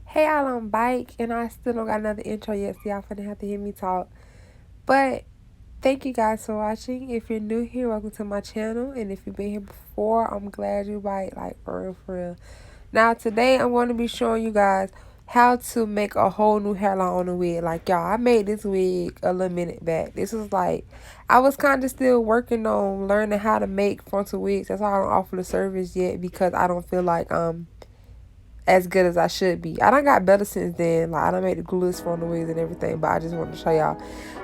Hey, y'all, on bike, and I still don't got another intro yet, so y'all finna have to hear me talk. But thank you guys for watching. If you're new here, welcome to my channel. And if you've been here before, I'm glad you bite, like, for real, for real. Now, today, I'm going to be showing you guys how to make a whole new hairline on a wig. Like, y'all, I made this wig a little minute back. This was like, I was kind of still working on learning how to make frontal wigs. That's why I don't offer the service yet, because I don't feel like, as good as I should be. I done got better since then. Like, I done made the glueless from the wigs and everything, but I just wanted to show y'all.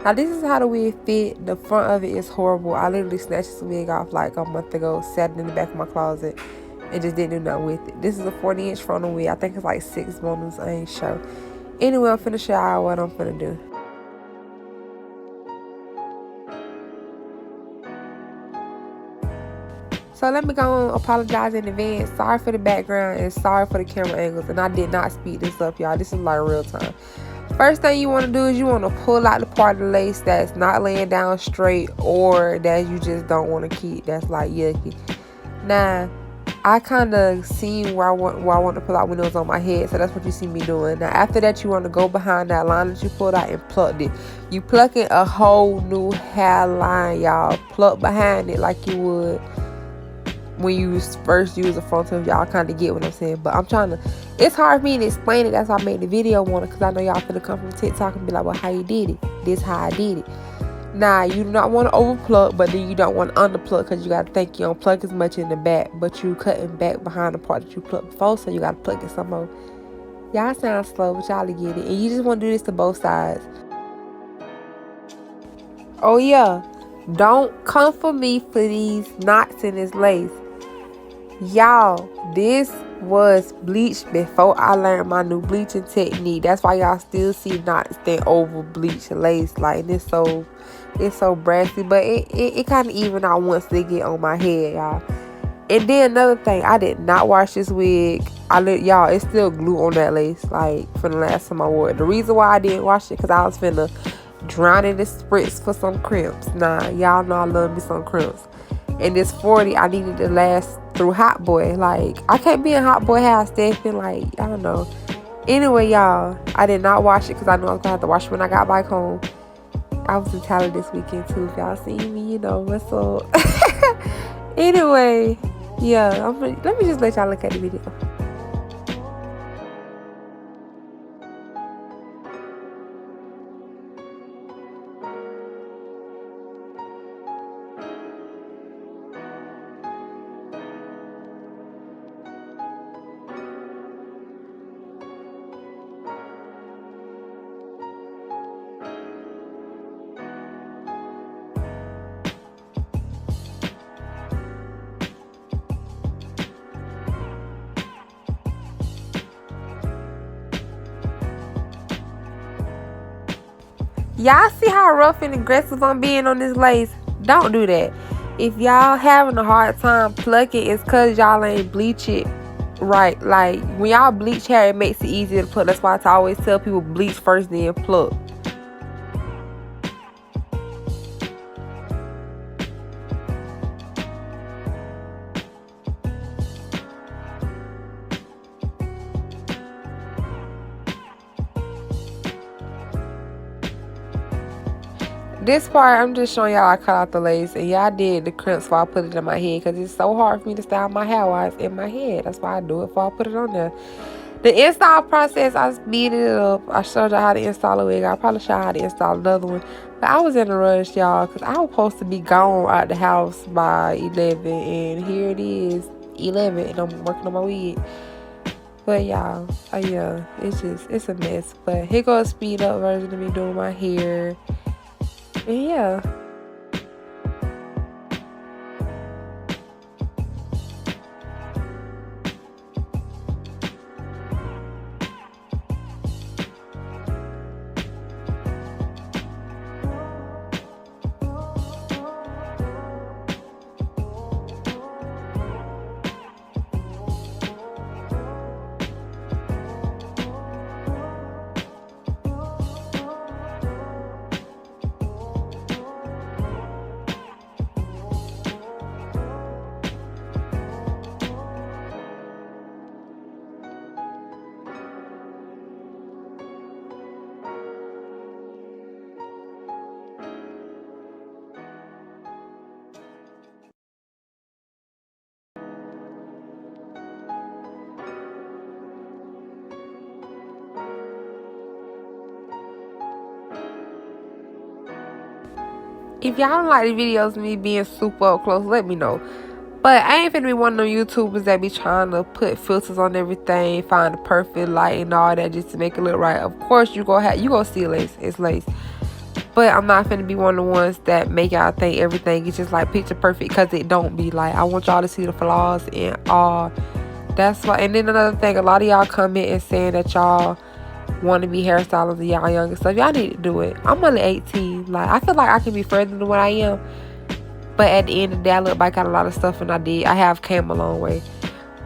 Now, this is how the wig fit. The front of it is horrible. I literally snatched this wig off like a month ago, sat it in the back of my closet, and just didn't do nothing with it. This is a 40-inch frontal wig. I think it's like 6 bundles. I ain't sure. Anyway, I'm finna show y'all what I'm finna do. So let me go and apologize in advance. Sorry for the background and sorry for the camera angles. And I did not speed this up, y'all. This is like real time. First thing you want to do is you want to pull out the part of the lace that's not laying down straight, or that you just don't want to keep. That's like yucky. Now, I kind of seen where I want to pull out when it was on my head, so that's what you see me doing. Now, after that, you want to go behind that line that you pulled out and plucked it. You plucking a whole new hairline, y'all. Pluck behind it like you would when you first use a frontal. Y'all kind of get what I'm saying, but I'm trying to, it's hard for me to explain it. That's why I made the video on it, because I know y'all finna come from TikTok and be like, well, how you did it? This how I did it. Nah, you do not want to over pluck, but then you don't want to under pluck, because you got to think you don't pluck as much in the back, but you cutting back behind the part that you plucked before, so you got to pluck it some more. Y'all sound slow, but y'all get it. And you just want to do this to both sides. Oh yeah, don't come for me for these knots in this lace. Y'all, this was bleached before I learned my new bleaching technique. That's why y'all still see knots that over bleached lace. Like, it's so brassy, but it kind of even out once they get on my head, y'all. And then another thing, I did not wash this wig. Y'all, it's still glue on that lace, like, from the last time I wore it. The reason why I didn't wash it, because I was finna drown in the spritz for some crimps. Nah, y'all know I love me some crimps. And this 40, I needed to last through Hot Boy. Like, I can't be in Hot Boy house stepping, like, I don't know. Anyway, y'all, I did not wash it because I knew I was going to have to wash it when I got back home. I was in Tally this weekend, too. If y'all seen me, you know what's up. Anyway, yeah, let me just let y'all look at the video. Y'all see how rough and aggressive I'm being on this lace? Don't do that. If y'all having a hard time plucking, it's because y'all ain't bleach it right. Like, when y'all bleach hair, it makes it easier to pluck. That's why I always tell people bleach first, then pluck. This part, I'm just showing y'all I cut out the lace, and y'all did the crimps while I put it in my head, because it's so hard for me to style my hair while it's in my head. That's why I do it before I put it on there. The install process, I speeded it up. I showed y'all how to install a wig. I probably showed y'all how to install another one. But I was in a rush, y'all, because I was supposed to be gone out the house by 11, and here it is, 11, and I'm working on my wig. But y'all, yeah, it's a mess. But here goes a speed up version of me doing my hair. And yeah. If y'all don't like the videos of me being super up close, let me know. But I ain't finna be one of them YouTubers that be trying to put filters on everything, find the perfect light and all that just to make it look right. Of course, you gonna see lace. It's lace. But I'm not finna be one of the ones that make y'all think everything is just like picture perfect, because it don't be. Like, I want y'all to see the flaws and all. That's why. And then another thing, a lot of y'all comment and saying that y'all want to be hairstylists and y'all young and stuff. Y'all need to do it. I'm only 18. Like, I feel like I can be further than what I am. But at the end of the day, I look back at a lot of stuff, and I have came a long way.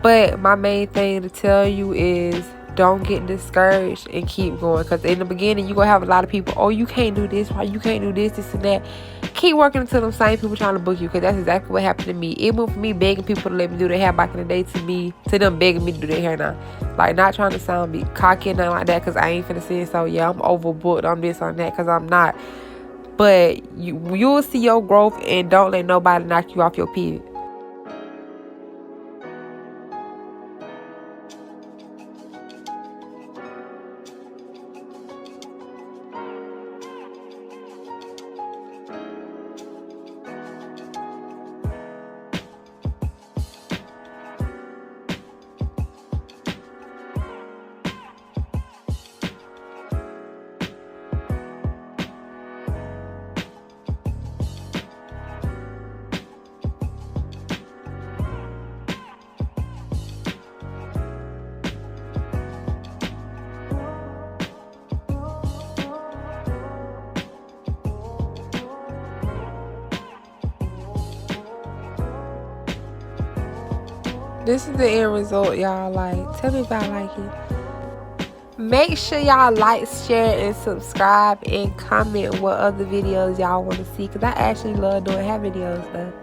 But my main thing to tell you is don't get discouraged and keep going. Because in the beginning, you're going to have a lot of people, oh, you can't do this, why you can't do this and that. Keep working until them same people trying to book you, because that's exactly what happened to me. It went from me begging people to let me do their hair back in the day to them begging me to do their hair now. Like, not trying to sound be cocky and nothing like that, because I ain't finna say so, yeah, I'm overbooked on this, on that, because I'm not. But you'll see your growth, and don't let nobody knock you off your pivot. This is the end result, y'all. Like, tell me if y'all like it. Make sure y'all like, share, and subscribe, and comment what other videos y'all want to see, because I actually love doing hair videos though.